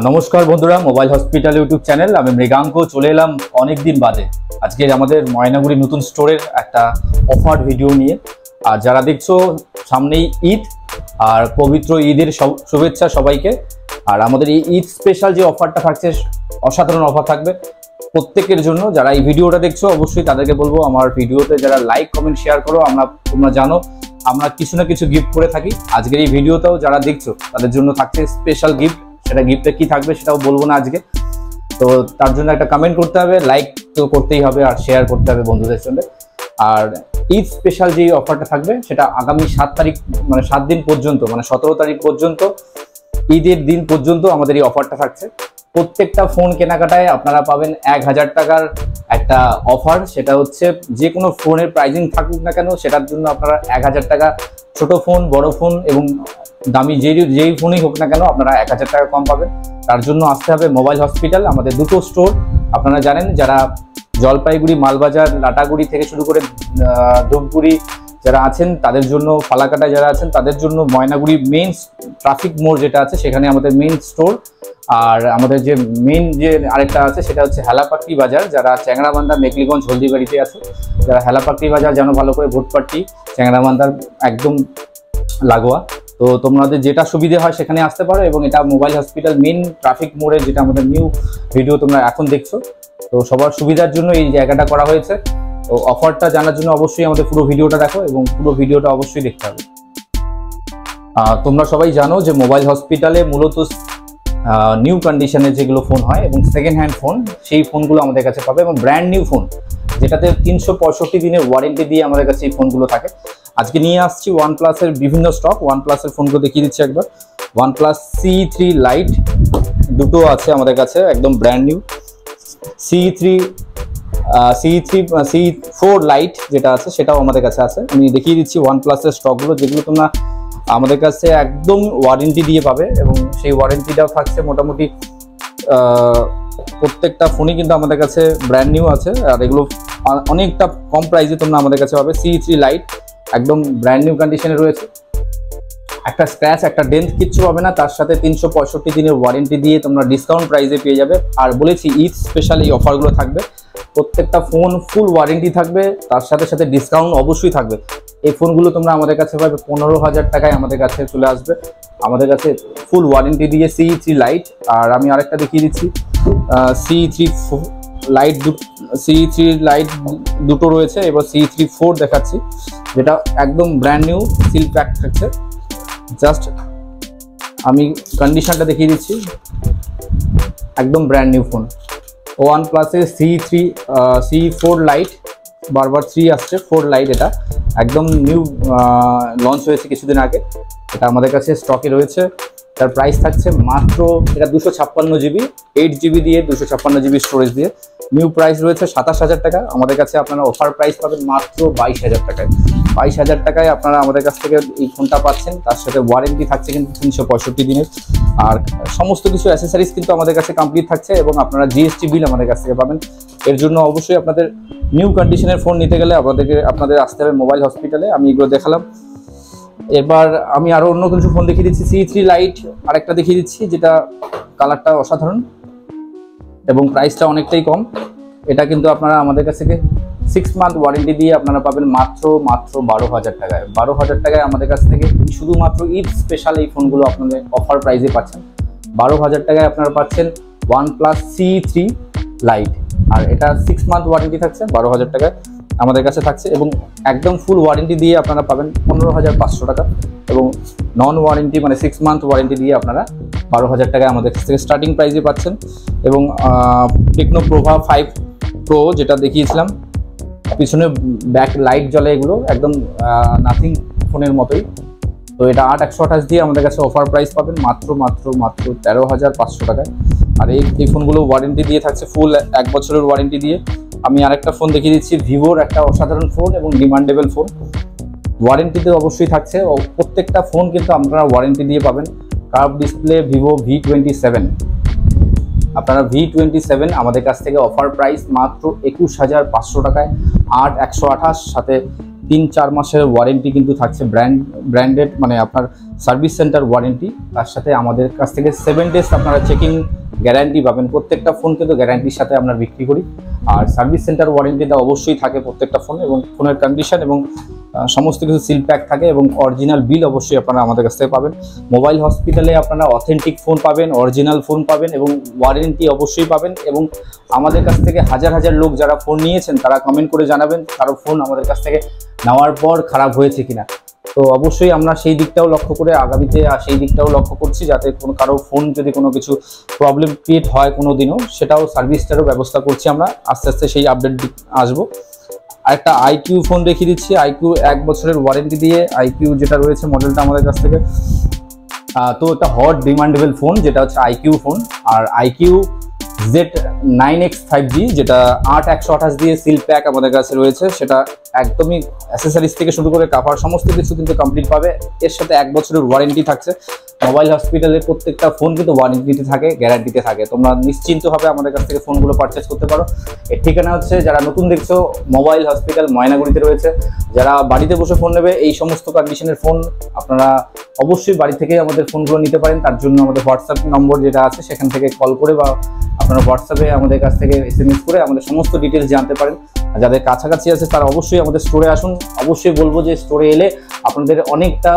নমস্কার বন্ধুরা, mobile hospital YouTube channel. আমি মৃগাঙ্ক চলে এলাম অনেকদিন বাদে। আজকে আমাদের ময়নাগুড়ি নতুন স্টোরের একটা অফার ভিডিও নিয়ে। আর যারা দেখছো, সামনেই ঈদ, আর পবিত্র ঈদের শুভেচ্ছা সবাইকে। আর আমাদের এই ঈদ স্পেশাল যে অফারটা থাকছে, অসাধারণ অফার থাকবে প্রত্যেকের জন্য। যারা এই ভিডিওটা দেখছো অবশ্যই তাদেরকে বলবো, আমার ভিডিওতে যারা লাইক কমেন্ট শেয়ার করো, তোমরা জানো আমরা কিছু না কিছু গিফট করে থাকি। আজকের এই ভিডিওটাও যারা দেখছো তাদের জন্য থাকছে স্পেশাল গিফট। সেটা গিফটে কি থাকবে সেটাও বলবো না আজকে। তো তার জন্য একটা কমেন্ট করতে হবে, লাইক তো করতেই হবে, আর শেয়ার করতে হবে বন্ধুদের সঙ্গে। আর ঈদ স্পেশাল যে অফারটা থাকবে সেটা আগামী 7 তারিখ, মানে 7 দিন পর্যন্ত, মানে 17 তারিখ পর্যন্ত, ঈদের দিন পর্যন্ত আমাদের এই অফারটা থাকছে। প্রত্যেকটা ফোন কেনাকাটায় আপনারা পাবেন 1000 টাকার একটা অফার। সেটা হচ্ছে যে কোনো ফোনের প্রাইজিং থাকুক না কেন, সেটার জন্য আপনারা 1000 টাকা, ছোট ফোন বড় ফোন এবং দামি যেই ফোনই হোক না কেন, আপনারা 1000 টাকা কম পাবেন। তার জন্য আসতে হবে মোবাইল হসপিটাল। আমাদের দুটো স্টোর আপনারা জানেন, যারা জলপাইগুড়ি, মালবাজার, লাটাগুড়ি থেকে শুরু করে ধূপগুড়ি যারা আছেন তাদের জন্য, ফালাকাটায় যারা আছেন তাদের জন্য ময়নাগুড়ি মেইন ট্রাফিক মোড় যেটা আছে সেখানে আমাদের মেইন স্টোর। আর আমাদের যে মেইন যে আরেকটা আছে সেটা হচ্ছে হেলাপাকড়ি বাজার। যারা চ্যাংড়াবান্ধা, মেকলিগঞ্জ, হলদিবাড়িতে আছে, যারা হেলাপাকড়ি বাজার জানো ভালো করে, ভোটপাট্টি চ্যাংড়াবান্ধার একদম লাগোয়া। তো তোমাদের যেটা সুবিধে হয় সেখানে আসতে পারো। এবং এটা মোবাইল হসপিটাল মেইন ট্রাফিক মোড়ে, যেটা আমাদের নিউ ভিডিও তোমরা এখন দেখছো। তো সবার সুবিধার জন্য এই জায়গাটা করা হয়েছে। তো অফারটা জানার জন্য অবশ্যই আমাদের পুরো ভিডিওটা দেখো, এবং পুরো ভিডিওটা অবশ্যই দেখতে হবে। তোমরা সবাই জানো যে মোবাইল হসপিটালে মূলত নিউ কন্ডিশনের যেগুলো ফোন হয় এবং সেকেন্ড হ্যান্ড ফোন, সেই ফোনগুলো আমাদের কাছে পাবে। এবং ব্র্যান্ড নিউ ফোন, যেটাতে 365 দিনের ওয়ারেন্টি দিয়ে আমাদের কাছে এই ফোনগুলো থাকে। আজকে নিয়ে আসছি OnePlus-এর বিভিন্ন স্টক। OnePlus-এর ফোনগুলো দেখিয়ে দিচ্ছি একবার। OnePlus C3 Lite দুটো আছে আমাদের কাছে, একদম ব্র্যান্ড নিউ। C4 Lite যেটা আছে সেটাও আমাদের কাছে আছে। আমি দেখিয়ে দিচ্ছি OnePlus-এর স্টকগুলো, যেগুলো তোমরা আমাদের কাছে একদম ওয়ারেন্টি দিয়ে পাবে। এবং সেই ওয়ারেন্টিটাও থাকছে মোটামুটি প্রত্যেকটা ফোনই কিন্তু আমাদের কাছে ব্র্যান্ড নিউ আছে। আর এগুলো অনেকটা কম প্রাইসে তোমরা আমাদের কাছে পাবে। C3 Lite একদম ব্র্যান্ড নিউ কন্ডিশনে রয়েছে, একটা স্ক্র্যাচ, একটা ডেন্ট কিচ্ছু হবে না। তার সাথে 365 দিনের ওয়ারেন্টি দিয়ে তোমরা ডিসকাউন্ট প্রাইসে পেয়ে যাবে। আর বলেছি ঈদ স্পেশাল এই অফারগুলো থাকবে। প্রত্যেকটা ফোন ফুল ওয়ারেন্টি থাকবে, তার সাথে সাথে ডিসকাউন্ট অবশ্যই থাকবে। এই ফোনগুলো তোমরা আমাদের কাছে পাবে 15,000 টাকায় আমাদের কাছে চলে আসবে, আমাদের কাছে ফুল ওয়ারেন্টি দিয়ে C3 Lite। আর আমি আরেকটা দেখিয়ে দিচ্ছি, C3 Lite দুটো রয়েছে। এবার C3 দেখাচ্ছি, যেটা একদম ব্র্যান্ড নিউ, সিল প্যাক থাকছে। জাস্ট আমি কন্ডিশনটা দেখিয়ে দিচ্ছি, একদম ব্র্যান্ড নিউ ফোন। OnePlus-এর C4 Lite, বারবার 3 আসছে, 4 Lite এটা একদম নিউ লঞ্চ হয়েছে কিছুদিন আগে। এটা আমাদের কাছে স্টকে রয়েছে। তার প্রাইস থাকছে মাত্র, এটা 256 GB, 8 GB দিয়ে 256 GB স্টোরেজ দিয়ে। নিউ প্রাইস রয়েছে 27,000 টাকা। আমাদের কাছে আপনারা অফার প্রাইস পাবেন মাত্র 22,000 টাকায়। 22,000 টাকায় আপনারা আমাদের কাছ থেকে এই ফোনটা পাচ্ছেন। তার সাথে ওয়ারেন্টি থাকছে কিন্তু 365 দিনের। আর সমস্ত কিছু অ্যাসেসরিজ কিন্তু আমাদের কাছে কমপ্লিট থাকছে। এবং আপনারা GST বিল আমাদের কাছ থেকে পাবেন। এর জন্য অবশ্যই আপনাদের নিউ কন্ডিশনের ফোন নিতে গেলে আপনাদের আসতে হবে মোবাইল হসপিটালে। আমি এগুলো দেখালাম। এবার আমি আরো অন্য কিছু ফোন দেখিয়ে দিচ্ছি। C3 Lite আরেকটা দেখিয়ে দিচ্ছি, যেটা কালারটা অসাধারণ এবং প্রাইসটা অনেকটাই কম। এটা কিন্তু আপনারা আমাদের কাছ থেকে 6 মান্থ ওয়ারেন্টি দিয়ে আপনারা পাবেন মাত্র 12,000 টাকায়। 12,000 টাকায় আমাদের কাছ থেকে শুধুমাত্র ঈদ স্পেশাল এই ফোনগুলো আপনাদের অফার প্রাইসে পাচ্ছেন। 12,000 টাকায় আপনারা পাচ্ছেন OnePlus C3 Lite। আর এটা 6 মান্থ ওয়ারেন্টি থাকছে, 12,000 টাকায় আমাদের কাছে থাকছে। এবং একদম ফুল ওয়ারেন্টি দিয়ে আপনারা পাবেন 15,500 টাকা। এবং নন ওয়ারেন্টি মানে 6 মান্থ ওয়ারেন্টি দিয়ে আপনারা 12,000 টাকায় আমাদের কাছ থেকে স্টার্টিং প্রাইসে পাচ্ছেন। এবং টেকনো প্রভা 5 Pro যেটা দেখিয়েছিলাম, পিছনে ব্যাক লাইট জ্বলে, এগুলো একদম নাথিং ফোনের মতোই। তো এটা 8/128 দিয়ে আমাদের কাছে অফার প্রাইস পাবেন মাত্র 13,500 টাকায়। আর এই ফোনগুলো ওয়ারেন্টি দিয়ে থাকছে ফুল 1 বছরের ওয়ারেন্টি দিয়ে। আমি আরেকটা ফোন দেখিয়ে দিচ্ছি, ভিভোর একটা অসাধারণ ফোন এবং ডিমান্ডেবল ফোন, ওয়ারেন্টিতে অবশ্যই থাকছে। প্রত্যেকটা ফোন কিন্তু আপনারা ওয়ারেন্টি দিয়ে পাবেন। কার্ভ ডিসপ্লে ভিভো V27, আপনারা V27 আমাদের কাছ থেকে অফার প্রাইস মাত্র 21,500 টাকায়, 8/128 সাথে 3-4 মাসের ওয়ারেন্টি কিন্তু থাকছে, ব্র্যান্ডেড মানে আপনার সার্ভিস সেন্টার ওয়ারেন্টি। তার সাথে আমাদের কাছ থেকে 7 ডেজ আপনারা চেকিং গ্যারান্টি পাবেন। প্রত্যেকটা ফোন কিন্তু গ্যারান্টির সাথে আমরা বিক্রি করি, আর সার্ভিস সেন্টার ওয়ারেন্টিটা অবশ্যই থাকে প্রত্যেকটা ফোন, এবং ফোনের কন্ডিশন এবং সমস্ত কিছু সিল প্যাক থাকে, এবং অরিজিনাল বিল অবশ্যই আপনারা আমাদের কাছ থেকে পাবেন। মোবাইল হসপিটালে আপনারা অথেন্টিক ফোন পাবেন, অরিজিনাল ফোন পাবেন এবং ওয়ারেন্টি অবশ্যই পাবেন। এবং আমাদের কাছ থেকে হাজার হাজার লোক যারা ফোন নিয়েছেন তারা কমেন্ট করে জানাবেন কারো ফোন আমাদের কাছ থেকে নেওয়ার পর খারাপ হয়েছে কিনা। তো অবশ্যই আমরা সেই দিকটাও লক্ষ্য করে আগামীতে সেই দিকটাও লক্ষ্য করছি, যাতে কোনো কারো ফোন যদি কোনো কিছু প্রবলেম ক্রিয়েট হয় কোনো দিনও, সেটাও সার্ভিসটারও ব্যবস্থা করছি আমরা। আস্তে আস্তে সেই আপডেট আসবো। আরেকটা আইকিউ ফোন দেখিয়ে দিচ্ছি, আইকিউ 1 বছরের ওয়ারেন্টি দিয়ে আইকিউ যেটা রয়েছে মডেলটা আমাদের কাছ থেকে। তো একটা হট ডিমান্ডেবল ফোন যেটা হচ্ছে আইকিউ ফোন, আর আইকিউ Z9X 5G যেটা 8/128 দিয়ে সিল প্যাক আমাদের কাছে রয়েছে। সেটা একদমই অ্যাসেসরিজ থেকে শুরু করে কাভার সমস্ত কিছু কিন্তু কমপ্লিট পাবে। এর সাথে 1 বছরের ওয়ারেন্টি থাকছে। মোবাইল হসপিটালের প্রত্যেকটা ফোন কিন্তু ওয়ারেন্টিতে থাকে, গ্যারান্টিতে থাকে। তোমরা নিশ্চিন্তভাবে আমাদের কাছ থেকে ফোনগুলো পারচেস করতে পারো। এর ঠিকানা হচ্ছে, যারা নতুন দেখছো, মোবাইল হসপিটাল ময়নাগুড়িতে রয়েছে। যারা বাড়িতে বসে ফোন নেবে, এই সমস্ত কন্ডিশনের ফোন আপনারা অবশ্যই বাড়ি থেকে আমাদের ফোনগুলো নিতে পারেন। তার জন্য আমাদের হোয়াটসঅ্যাপ নম্বর যেটা আছে সেখান থেকে কল করে বা আপনারা হোয়াটসঅ্যাপে আমাদের কাছ থেকে SMS করে আমাদের সমস্ত ডিটেলস জানতে পারেন। যাদের কাছাকাছি আছে তারা অবশ্যই আমাদের স্টোরে আসুন। অবশ্যই বলবো যে স্টোরে এলে আপনাদের অনেকটা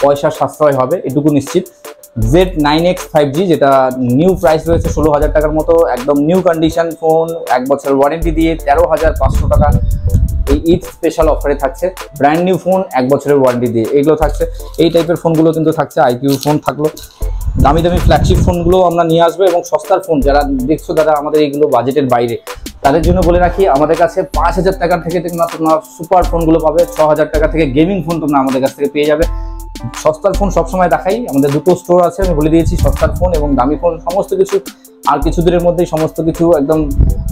পয়সা সাশ্রয় হবে, এটুকু নিশ্চিত। Z9X 5G যেটা নিউ প্রাইস রয়েছে 16,000 টাকার মতো, একদম নিউ কন্ডিশন ফোন, 1 বছর ওয়ারেন্টি দিয়ে 13,500 টাকা এই ঈদ স্পেশাল অফারে থাকছে। ব্র্যান্ড নিউ ফোন 1 বছরের ওয়ারেন্টি দিয়ে এগুলো থাকছে। এই টাইপের ফোনগুলো কিন্তু থাকছে। আইকিউ ফোন থাকলো, দামি দামি ফ্ল্যাগশিপ ফোনগুলো আমরা নিয়ে আসবো, এবং সস্তার ফোন যারা দেখছো দাদা আমাদের এইগুলো বাজেটের বাইরে, তাদের জন্য বলে রাখি আমাদের কাছে 5,000 টাকা থেকে তোমরা সুপার ফোনগুলো পাবে। 6,000 টাকা থেকে গেমিং ফোন তোমরা আমাদের কাছ থেকে পেয়ে যাবে। সস্তার ফোন সবসময় দেখাই, আমাদের 2টো স্টোর আছে, আমি বলে দিয়েছি। সস্তার ফোন এবং দামি ফোন সমস্ত কিছু আর কিছুদিনের মধ্যেই সমস্ত কিছু একদম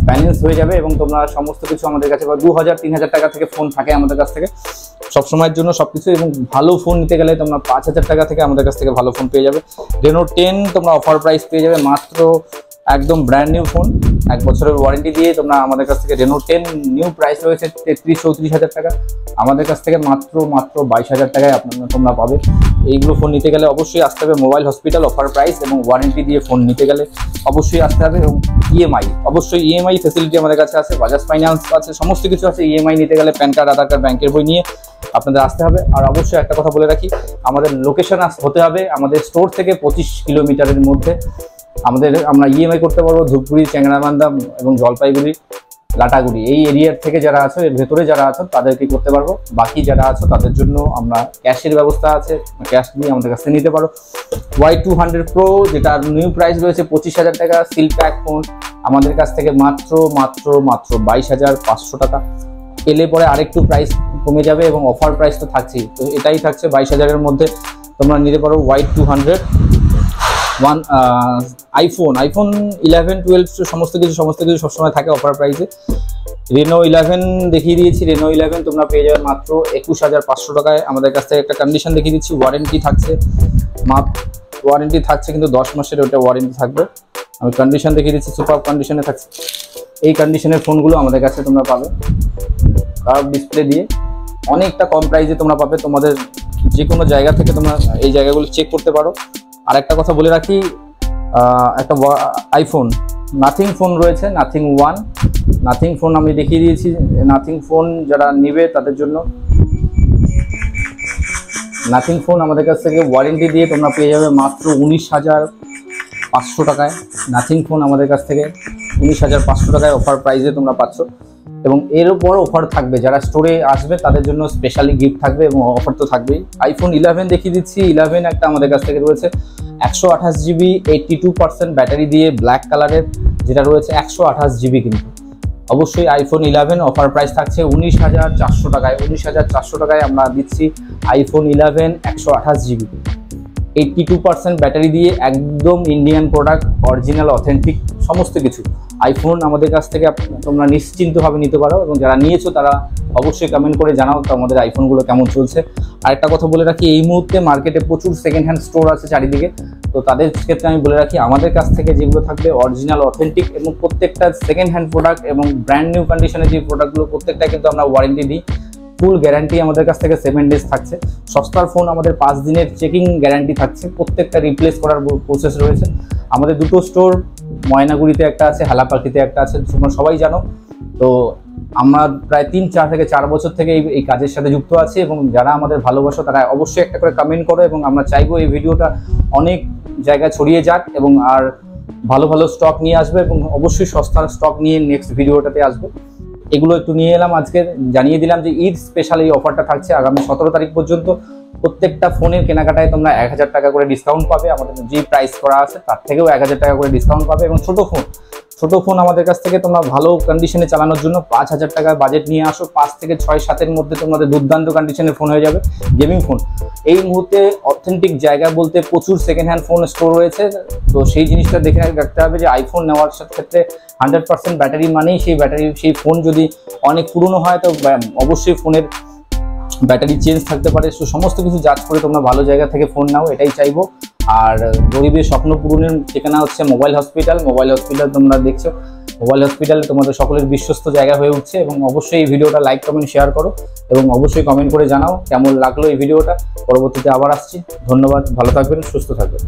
ব্যালেন্স হয়ে যাবে, এবং তোমরা সমস্ত কিছু আমাদের কাছে 2,000-3,000 টাকা থেকে ফোন থাকে আমাদের কাছ থেকে সবসময়ের জন্য সবকিছু। এবং ভালো ফোন নিতে গেলে তোমরা 5,000 টাকা থেকে আমাদের কাছ থেকে ভালো ফোন পেয়ে যাবে। Reno 10 তোমরা অফার প্রাইস পেয়ে যাবে মাত্র, একদম ব্র্যান্ড নিউ ফোন 1 বছরের ওয়ারেন্টি দিয়ে তোমরা আমাদের কাছ থেকে। Reno 10 নিউ প্রাইস রয়েছে 33-34 টাকা, আমাদের কাছ থেকে মাত্র 22,000 টাকায় তোমরা পাবে। এইগুলো ফোন নিতে গেলে অবশ্যই আসতে হবে মোবাইল হসপিটাল। অফার প্রাইস এবং ওয়ারেন্টি দিয়ে ফোন নিতে গেলে অবশ্যই আসতে হবে। এবং অবশ্যই ইএমআই ফ্যাসিলিটি আমাদের কাছে আছে, বাজাজ ফাইন্যান্স আছে, সমস্ত কিছু আছে। ইএমআই নিতে গেলে প্যান কার্ড, আধার কার্ড, ব্যাংকের বই নিয়ে আপনাদের আসতে হবে। আর অবশ্যই একটা কথা বলে রাখি, আমাদের লোকেশন হতে হবে আমাদের স্টোর থেকে 25 কিলোমিটারের মধ্যে। আমরা ইএমআই করতে পারবো ধূপগুড়ি, চ্যাংড়াবান্ধা এবং জলপাইগুড়ি, লাটাগুড়ি এই এরিয়ার থেকে যারা আছো, এর ভেতরে যারা আছো তাদেরকে করতে পারবো। বাকি যারা আছো তাদের জন্য আমরা ক্যাশের ব্যবস্থা আছে, ক্যাশ দিয়ে আমাদের কাছ থেকে নিতে পারো। Y200 Pro যেটা নিউ প্রাইস রয়েছে 25,000 টাকা, সিল প্যাক ফোন আমাদের কাছ থেকে মাত্র 22,500 টাকা। এলে পরে আরেকটু প্রাইস কমে যাবে, এবং অফার প্রাইস তো থাকছেই। তো এটাই থাকছে 22,000-এর মধ্যে তোমরা নিতে পারো Y200। আইফোন 11, 12 সমস্ত কিছু সবসময় থাকে অফার প্রাইসে। Reno 11 দেখিয়ে দিয়েছি। Reno 11 তোমরা পেয়ে যাবে মাত্র 21,500 টাকায় আমাদের কাছ থেকে। একটা কন্ডিশন দেখিয়ে দিচ্ছি, ওয়ারেন্টি থাকছে কিন্তু 10 মাসের ওটা ওয়ারেন্টি থাকবে। আমি কন্ডিশন দেখিয়ে দিচ্ছি, সুপার কন্ডিশনে থাকছে। এই কন্ডিশনের ফোনগুলো আমাদের কাছে তোমরা পাবে কার্ভ ডিসপ্লে দিয়ে, অনেকটা কম প্রাইসে তোমরা পাবে। তোমাদের যে কোনো জায়গা থেকে তোমরা এই জায়গাগুলো চেক করতে পারো। আর একটা কথা বলে রাখি, একটা আইফোন নাথিং ফোন রয়েছে, নাথিং ফোন আমি দেখিয়ে দিয়েছি। নাথিং ফোন যারা নেবে তাদের জন্য নাথিং ফোন আমাদের কাছ থেকে ওয়ারেন্টি দিয়ে তোমরা পেয়ে যাবে মাত্র 19,500 টাকায়। নাথিং ফোন আমাদের কাছ থেকে 19,500 টাকায় অফার প্রাইসে তোমরা পাচ্ছ। এবং এর উপর অফার থাকবে, যারা স্টোরে আসবে তাদের জন্য স্পেশালি গিফট থাকবে, এবং অফার তো থাকবেই। আইফোন 11 দেখিয়ে দিচ্ছি। 11 একটা আমাদের কাছ থেকে রয়েছে 128 GB 82% ব্যাটারি দিয়ে, ব্ল্যাক কালারের, যেটা রয়েছে 128 GB। কিন্তু অবশ্যই আইফোন 11 অফার প্রাইস থাকছে 19,400 টাকায়। 19,400 টাকায় আমরা দিচ্ছি আইফোন 11 128 GB 82% ব্যাটারি দিয়ে, একদম ইন্ডিয়ান প্রোডাক্ট, অরিজিনাল অথেন্টিক সমস্ত কিছু। আইফোন আমাদের কাছ থেকে তোমরা নিশ্চিন্তভাবে নিতে পারো, এবং যারা নিয়েছো তারা অবশ্যই কমেন্ট করে জানাও তো আমাদের আইফোনগুলো কেমন চলছে। আরেকটা কথা বলে রাখি, এই মুহূর্তে মার্কেটে প্রচুর সেকেন্ড হ্যান্ড স্টোর আছে চারিদিকে। তো তাদের ক্ষেত্রে আমি বলে রাখি, আমাদের কাছ থেকে যেগুলো থাকবে অরিজিনাল অথেন্টিক, এবং প্রত্যেকটা সেকেন্ড হ্যান্ড প্রোডাক্ট এবং ব্র্যান্ড নিউ কন্ডিশনের যে প্রোডাক্টগুলো প্রত্যেকটা কিন্তু আমরা ওয়ারেন্টি দিই। ফুল গ্যারান্টি আমাদের কাছ থেকে 7 ডেজ থাকছে। সস্তার ফোন আমাদের 5 দিনের চেকিং গ্যারান্টি থাকছে, প্রত্যেকটা রিপ্লেস করার প্রসেস রয়েছে। আমাদের দুটো স্টোর, ময়নাগুড়িতে একটা আছে, হালাপাখিতে একটা আছে, তোমরা সবাই জানো। তো আমরা প্রায় 3-4 থেকে 4 বছর থেকে এই কাজের সাথে যুক্ত আছি, এবং যারা আমাদের ভালোবাসো তারা অবশ্যই একটা করে কমেন্ট করো, এবং আমরা চাইবো এই ভিডিওটা অনেক জায়গায় ছড়িয়ে যাক এবং আর ভালো ভালো স্টক নিয়ে আসবে, এবং অবশ্যই সস্তার স্টক নিয়ে নেক্সট ভিডিওটাতে আসবো। এগুলো একটু নিয়ে এলাম আজকে, জানিয়ে দিলাম যে ঈদ স্পেশাল এই অফারটা থাকছে আগামী 17 তারিখ পর্যন্ত। প্রত্যেকটা ফোনের কেনাকাটায় তোমরা 1000 টাকা করে ডিসকাউন্ট পাবে, আমাদের যে প্রাইস করা আছে তার থেকেও 1000 টাকা করে ডিসকাউন্ট পাবে। এবং ছোট ফোন আমাদের কাছ থেকে তোমরা ভালো কন্ডিশনে চালানোর জন্য 5000 টাকার বাজেট নিয়ে আসো, 5 থেকে 6-7 মধ্যে তোমাদের দুর্দান্ত কন্ডিশনের ফোন হয়ে যাবে গেমিং ফোন। এই মুহূর্তে অথেন্টিক জায়গা বলতে প্রচুর সেকেন্ড হ্যান্ড ফোন স্টোর রয়েছে, তো সেই জিনিসটা দেখে রাখতে হবে যে আইফোন নেওয়ার ক্ষেত্রে 100% ব্যাটারি মানেই সেই ফোন যদি অনেক পুরনো হয় তো অবশ্যই ফোনের ব্যাটারি চেঞ্জ থাকতে পারে। তো সমস্ত কিছু যাচ করে তোমরা ভালো জায়গা থেকে ফোন নাও, এটাই চাইবো। আর গরিবের স্বপ্ন পূরণের ঠিকানা হচ্ছে মোবাইল হসপিটাল। তোমরা দেখছো, মোবাইল হসপিটালে তোমাদের সকলের বিশ্বস্ত জায়গা হয়ে উঠছে। এবং অবশ্যই এই ভিডিওটা লাইক, কমেন্ট, শেয়ার করো, এবং অবশ্যই কমেন্ট করে জানাও কেমন লাগলো এই ভিডিওটা। পরবর্তীতে আবার আসছি। ধন্যবাদ, ভালো থাকবেন, সুস্থ থাকবেন।